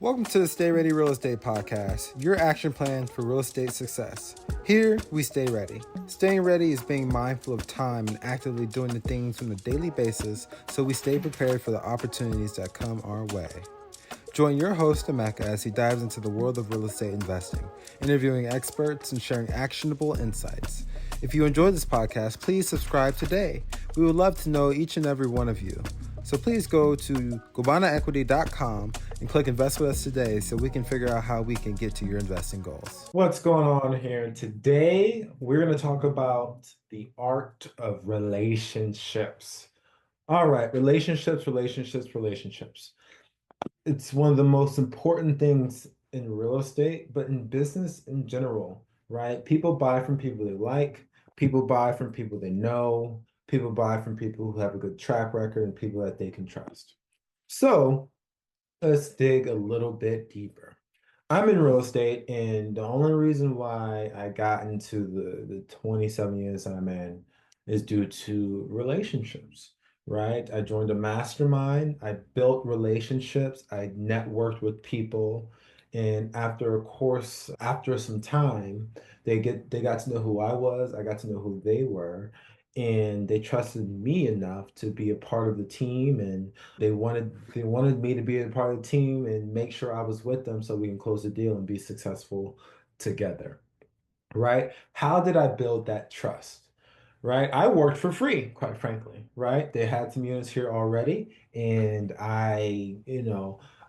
Welcome to the Stay Ready Real Estate Podcast, your action plan for real estate success. Here, we stay ready. Staying ready is being mindful of time and actively doing the things on a daily basis so we stay prepared for the opportunities that come our way. Join your host, Emeka, as he dives into the world of real estate investing, interviewing experts and sharing actionable insights. If you enjoyed this podcast, please subscribe today. We would love to know each and every one of you. So please go to ogbonnaequity.com and click Invest with us today so we can figure out how we can get to your investing goals. What's going on here? Today, we're going to talk about the art of relationships. All right, relationships. It's one of the most important things in real estate, but in business in general, right? People buy from people they like, people buy from people they know, people buy from people who have a good track record and people that they can trust. So let's dig a little bit deeper. I'm in real estate, and the only reason why I got into the 27 years I'm in is due to relationships, right? I joined a mastermind, I built relationships, I networked with people, and after some time, they got to know who I was, I got to know who they were, and they trusted me enough to be a part of the team, and they wanted me to be a part of the team and make sure I was with them so we can close the deal and be successful together, right? How did I build that trust? Right? I worked for free, quite frankly, right? They had some units here already, and I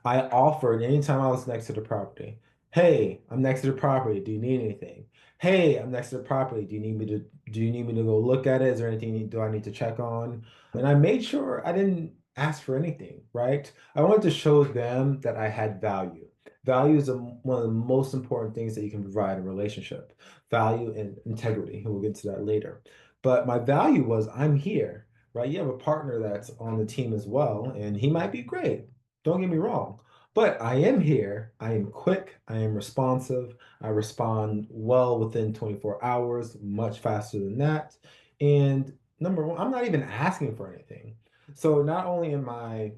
offered anytime I was next to the property. Hey, I'm next to the property. Do you need anything? Hey, I'm next to the property. Do you need me to go look at it? Is there anything do I need to check on? And I made sure I didn't ask for anything, right? I wanted to show them that I had value. Value is one of the most important things that you can provide in a relationship. Value and integrity, and we'll get to that later. But my value was I'm here, right? You have a partner that's on the team as well, and he might be great. Don't get me wrong. But I am here. I am quick. I am responsive. I respond well within 24 hours, much faster than that. And number one, I'm not even asking for anything. So not only am I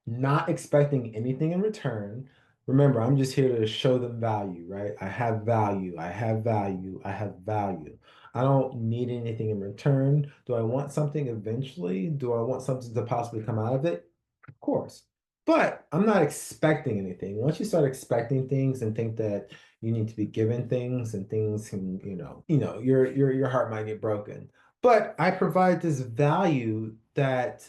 not expecting anything in return. Remember, I'm just here to show them value, right? I have value. I have value. I have value. I don't need anything in return. Do I want something eventually? Do I want something to possibly come out of it? Of course. But I'm not expecting anything. Once you start expecting things and think that you need to be given things and things can, your heart might get broken. But I provide this value that,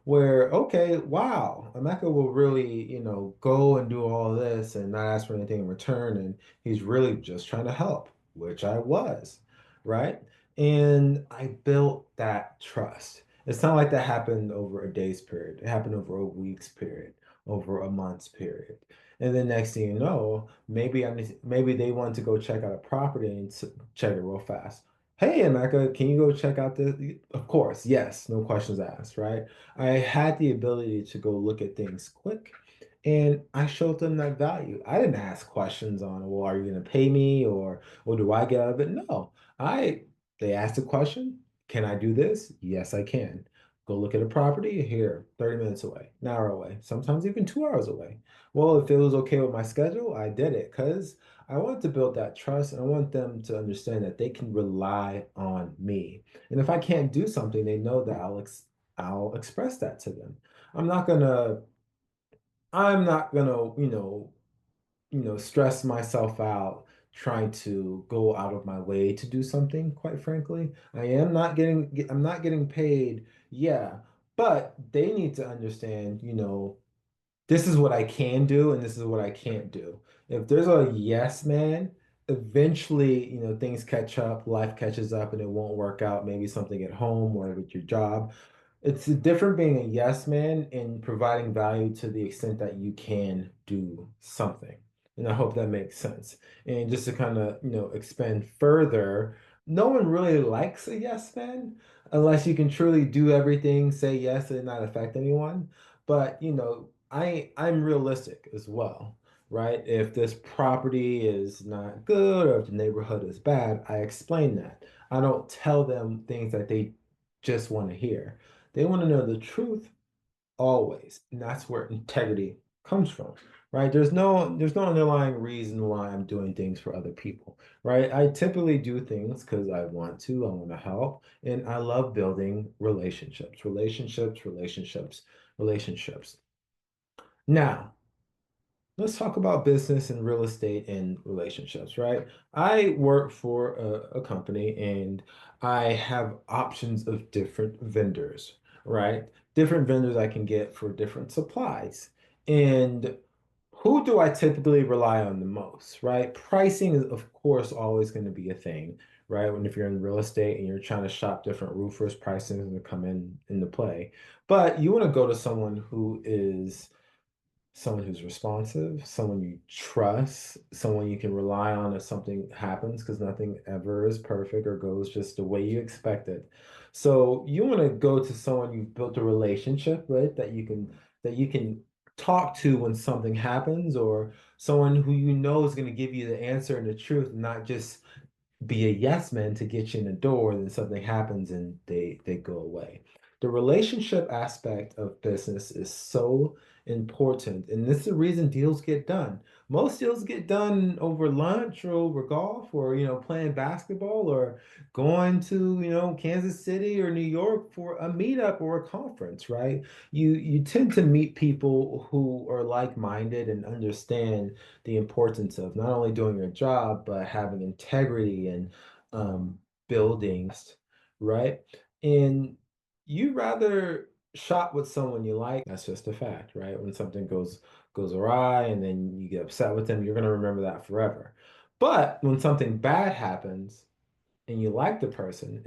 where, okay, wow, Emeka will really, go and do all this and not ask for anything in return. And he's really just trying to help, which I was, right? And I built that trust. It's not like that happened over a day's period. It happened over a week's period, over a month's period. And then next thing you know, maybe they want to go check out a property and check it real fast. Hey, Emeka, can you go check out this? Of course, yes, no questions asked, right? I had the ability to go look at things quick, and I showed them that value. I didn't ask questions on, well, are you going to pay me or what do I get out of it? No, I they asked a question. Can I do this? Yes, I can. Go look at a property here, 30 minutes away, an hour away, sometimes even 2 hours away. Well, if it was okay with my schedule, I did it because I want to build that trust and I want them to understand that they can rely on me. And if I can't do something, they know that I'll express that to them. I'm not gonna I'm not gonna, stress myself out trying to go out of my way to do something, quite frankly. I'm not getting paid, yeah, but they need to understand, this is what I can do and this is what I can't do. If there's a yes man, eventually, things catch up, life catches up, and it won't work out. Maybe something at home or with your job. It's different being a yes man and providing value to the extent that you can do something. And I hope that makes sense. And just to kind of, expand further, no one really likes a yes man unless you can truly do everything, say yes, and not affect anyone. But I'm realistic as well, right? If this property is not good or if the neighborhood is bad, I explain that. I don't tell them things that they just want to hear. They want to know the truth always, and that's where integrity comes from, right? There's no underlying reason why I'm doing things for other people, right? I typically do things because I want to help, and I love building relationships. Now, let's talk about business and real estate and relationships, right? I work for a company and I have options of different vendors, right? Different vendors I can get for different supplies. And who do I typically rely on the most, right? Pricing is, of course, always going to be a thing, right? When if you're in real estate and you're trying to shop different roofers, pricing is going to come in into play. But you want to go to someone who's responsive, someone you trust, someone you can rely on if something happens, because nothing ever is perfect or goes just the way you expect it. So you want to go to someone you've built a relationship with that you can talk to when something happens, or someone who you know is going to give you the answer and the truth, not just be a yes man to get you in the door, then something happens and they go away. The relationship aspect of business is so important, and this is the reason deals get done. Most deals get done over lunch or over golf or playing basketball or going to Kansas City or New York for a meetup or a conference, right? You tend to meet people who are like-minded and understand the importance of not only doing your job, but having integrity and um, building, right? And you rather shop with someone you like. That's just a fact, right? When something goes awry and then you get upset with them, you're gonna remember that forever. But when something bad happens and you like the person,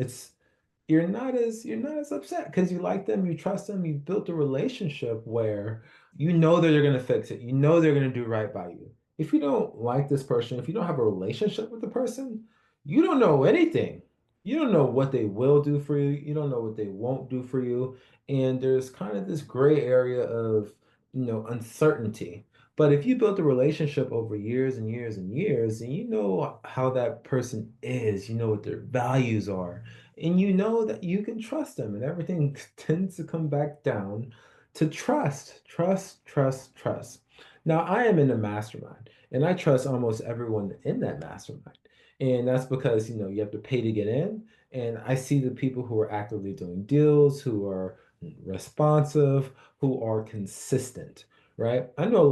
you're not as upset because you like them, you trust them, you built a relationship where you know that they're gonna fix it, you know they're gonna do right by you. If you don't like this person, if you don't have a relationship with the person, you don't know anything. You don't know what they will do for you, you don't know what they won't do for you, and there's kind of this gray area of uncertainty. But if you built a relationship over years and years and years, and you know how that person is, you know what their values are, and you know that you can trust them, and everything tends to come back down to trust. Now, I am in a mastermind, and I trust almost everyone in that mastermind. And that's because, you have to pay to get in. And I see the people who are actively doing deals, who are responsive, who are consistent, right? I know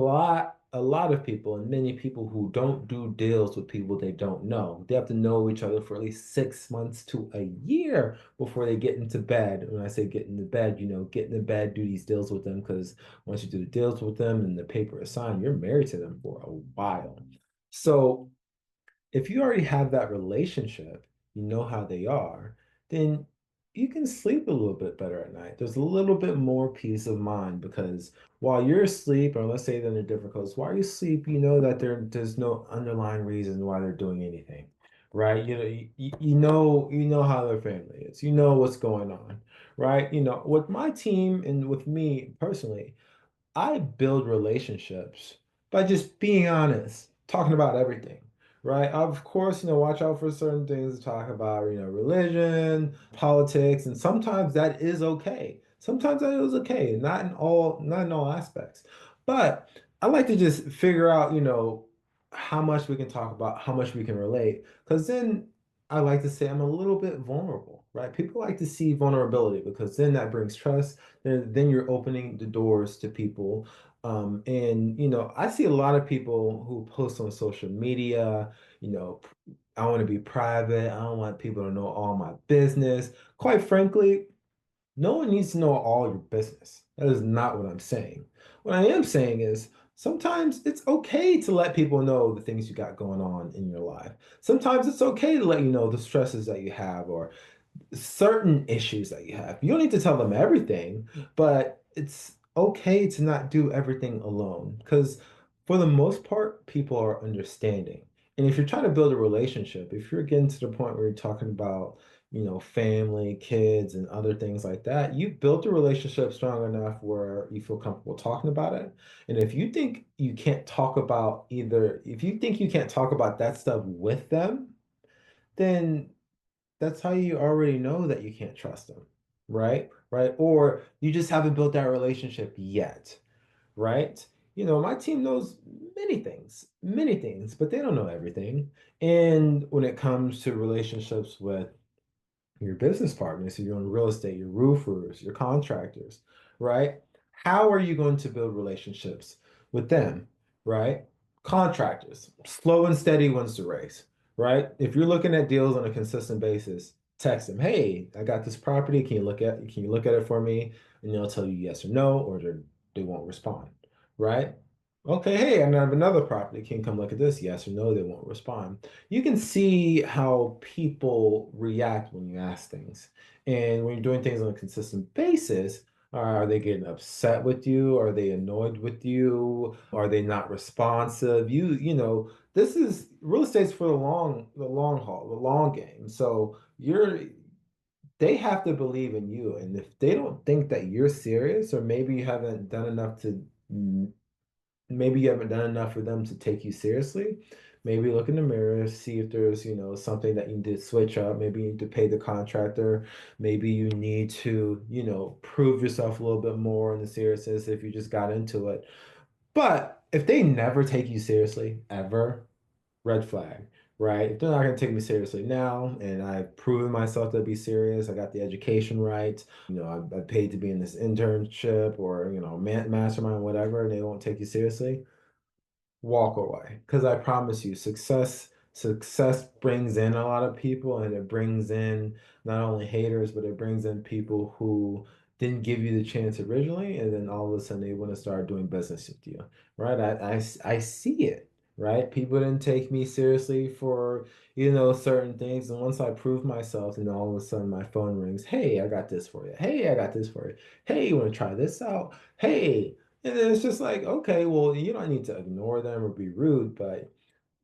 a lot of people and many people who don't do deals with people they don't know. They have to know each other for at least 6 months to a year before they get into bed. When I say get into bed, get into bed, do these deals with them, because once you do the deals with them and the paper is signed, you're married to them for a while. So if you already have that relationship, you know how they are, then you can sleep a little bit better at night. There's a little bit more peace of mind because while you're asleep, or let's say they're in a different coast, while you sleep, you know that there's no underlying reason why they're doing anything, right? You know how their family is. You know what's going on, right? With my team and with me personally, I build relationships by just being honest, talking about everything, right? Of course, watch out for certain things to talk about, religion, politics, and sometimes that is okay. Sometimes that is okay, not in all aspects. But I like to just figure out, how much we can talk about, how much we can relate, because then I like to say I'm a little bit vulnerable, right? People like to see vulnerability because then that brings trust, then you're opening the doors to people. And I see a lot of people who post on social media, you know, I want to be private. I don't want people to know all my business. Quite frankly, no one needs to know all your business. That is not what I'm saying. What I am saying is sometimes it's okay to let people know the things you got going on in your life. Sometimes it's okay to let you know the stresses that you have or certain issues that you have. You don't need to tell them everything, but it's okay to not do everything alone because for the most part, people are understanding. And if you're trying to build a relationship, if you're getting to the point where you're talking about, family, kids, and other things like that, you've built a relationship strong enough where you feel comfortable talking about it. And if you think you can't talk about that stuff with them, then that's how you already know that you can't trust them, right? Right? Or you just haven't built that relationship yet, right? My team knows many things, but they don't know everything. And when it comes to relationships with your business partners, if you're in real estate, your roofers, your contractors, right? How are you going to build relationships with them, right? Contractors, slow and steady wins the race, right? If you're looking at deals on a consistent basis, text them, hey, I got this property. Can you look at it for me? And they'll tell you yes or no, or they won't respond, right? Okay, hey, I have another property. Can you come look at this? Yes or no, they won't respond. You can see how people react when you ask things. And when you're doing things on a consistent basis, are they getting upset with you? Are they annoyed with you? Are they not responsive? This is real estate's for the long haul, the long game. So they have to believe in you. And if they don't think that you're serious, or maybe you haven't done enough for them to take you seriously. Maybe look in the mirror, see if there's, something that you need to switch up. Maybe you need to pay the contractor. Maybe you need to, prove yourself a little bit more in the seriousness if you just got into it. But if they never take you seriously, ever, red flag, right? If they're not going to take me seriously now, and I've proven myself to be serious, I got the education right, I paid to be in this internship or, mastermind, whatever, and they won't take you seriously, walk away. Because I promise you, success brings in a lot of people, and it brings in not only haters, but it brings in people who didn't give you the chance originally, and then all of a sudden they want to start doing business with you, right? I see it. Right? People didn't take me seriously for, certain things. And once I proved myself, and all of a sudden my phone rings. Hey, I got this for you. Hey, I got this for you. Hey, you want to try this out? Hey, and then it's just like, okay, well, you don't need to ignore them or be rude, but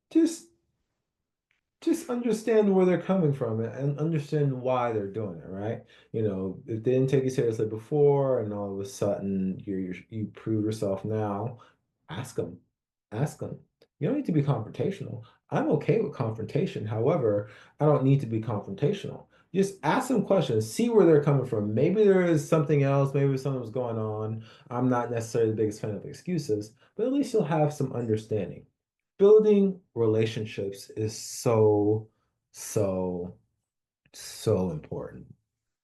just just understand where they're coming from and understand why they're doing it, right? If they didn't take you seriously before and all of a sudden you prove yourself now, ask them. Ask them. You don't need to be confrontational. I'm okay with confrontation. However, I don't need to be confrontational. Just ask them questions, see where they're coming from. Maybe there is something else, maybe something was going on. I'm not necessarily the biggest fan of excuses, but at least you'll have some understanding. Building relationships is so, so, so important.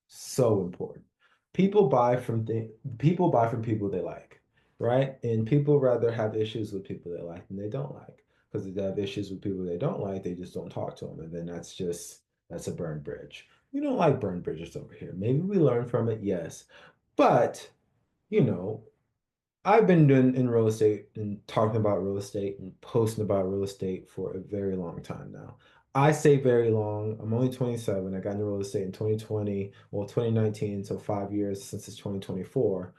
So important. People buy from people they like, right? And people rather have issues with people they like than they don't like. Because if they have issues with people they don't like, they just don't talk to them. And then that's a burned bridge. We don't like burned bridges over here. Maybe we learn from it, yes. But, you know, I've been doing in real estate and talking about real estate and posting about real estate for a very long time now. I say very long. I'm only 27. I got into real estate in 2020, well, 2019, so 5 years since it's 2024.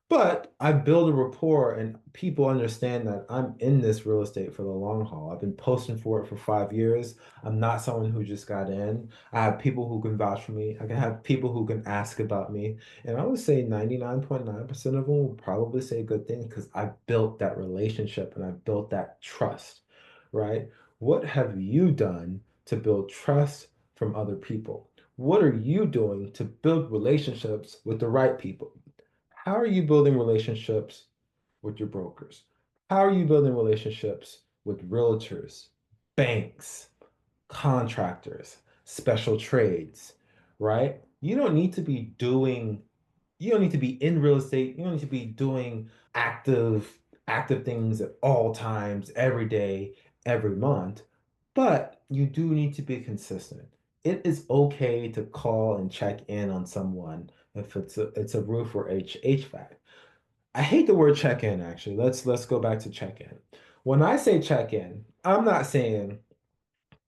But I build a rapport and people understand that I'm in this real estate for the long haul. I've been posting for it for 5 years. I'm not someone who just got in. I have people who can vouch for me. I can have people who can ask about me. And I would say 99.9% of them will probably say good things because I built that relationship and I built that trust, right? What have you done to build trust from other people? What are you doing to build relationships with the right people? How are you building relationships with your brokers? How are you building relationships with realtors, banks, contractors, special trades, right? You don't need to be in real estate. You don't need to be doing active things at all times, every day, every month, but you do need to be consistent. It is okay to call and check in on someone if it's a roof or HVAC. I hate the word check-in actually. Let's go back to check-in. When I say check-in, I'm not saying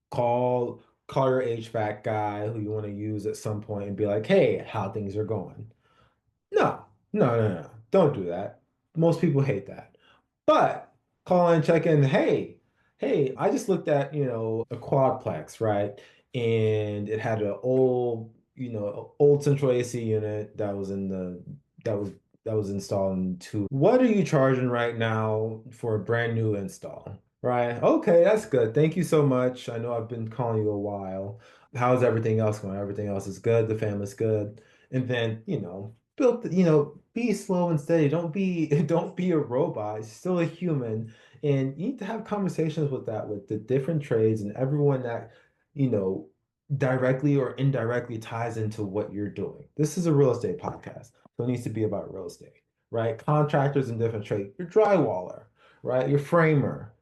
call your HVAC guy who you want to use at some point and be like, "Hey, how things are going." No, no. Don't do that. Most people hate that. But call and check in, hey, I just looked at, a quadplex, right? And it had an old central AC unit that was that was installed in two. What are you charging right now for a brand new install? Right. Okay, that's good. Thank you so much. I know I've been calling you a while. How's everything else going? Everything else is good. The family's good. And then, be slow and steady. Don't be don't be a robot. It's still a human. And you need to have conversations with that, with the different trades and everyone that, you know, directly or indirectly ties into what you're doing. This is a real estate podcast, so it needs to be about real estate, right? Contractors in different trades, your drywaller, right? Your framer,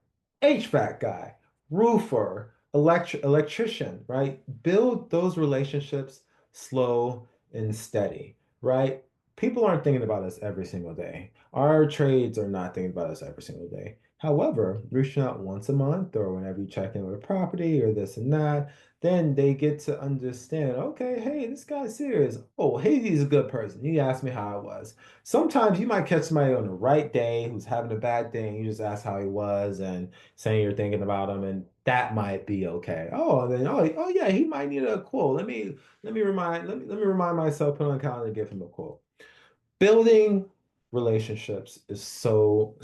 HVAC guy, roofer, electrician, right? Build those relationships slow and steady, right? People aren't thinking about us every single day. Our trades are not thinking about us every single day. However, reaching out once a month or whenever you check in with a property or this and that, then they get to understand, okay, hey, this guy's serious. Oh, hey, he's a good person. He asked me how I was. Sometimes you might catch somebody on the right day who's having a bad day, and you just ask how he was and saying you're thinking about him, and that might be okay. Oh, and then oh yeah, he might need a quote. Let me remind myself, put on a calendar, give him a quote. Building relationships is so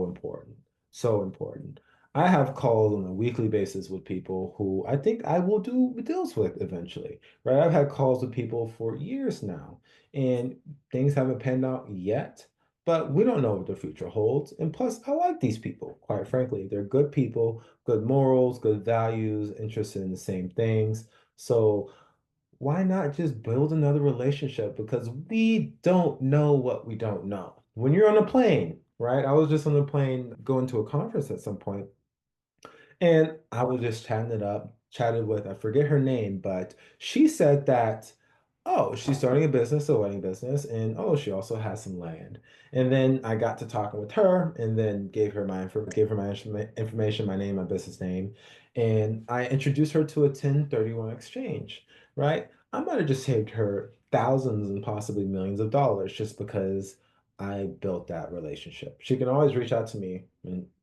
important. So important. I have calls on a weekly basis with people who I think I will do deals with eventually, right? I've had calls with people for years now, and things haven't panned out yet, but we don't know what the future holds. And plus, I like these people, quite frankly. They're good people, good morals, good values, interested in the same things. So why not just build another relationship? Because we don't know what we don't know. When you're on a plane, right? I was just on a plane going to a conference at some point, and I was just chatted with, I forget her name, but she said that, oh, she's starting a business, a wedding business, and oh, she also has some land. And then I got to talking with her and then gave her my information, my name, my business name, and I introduced her to a 1031 exchange, right? I might have just saved her thousands and possibly millions of dollars just because I built that relationship. She can always reach out to me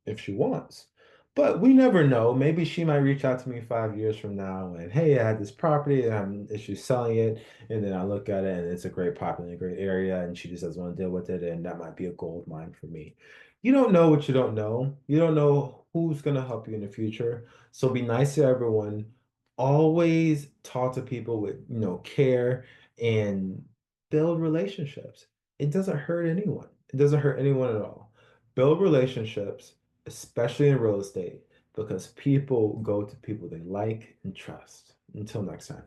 if she wants. But we never know. Maybe she might reach out to me 5 years from now and, hey, I had this property and I'm issues selling it. And then I look at it and it's a great property in a great area and she just doesn't want to deal with it. And that might be a gold mine for me. You don't know what you don't know. You don't know who's going to help you in the future. So be nice to everyone. Always talk to people with, care and build relationships. It doesn't hurt anyone. It doesn't hurt anyone at all. Build relationships, especially in real estate, because people go to people they like and trust. Until next time.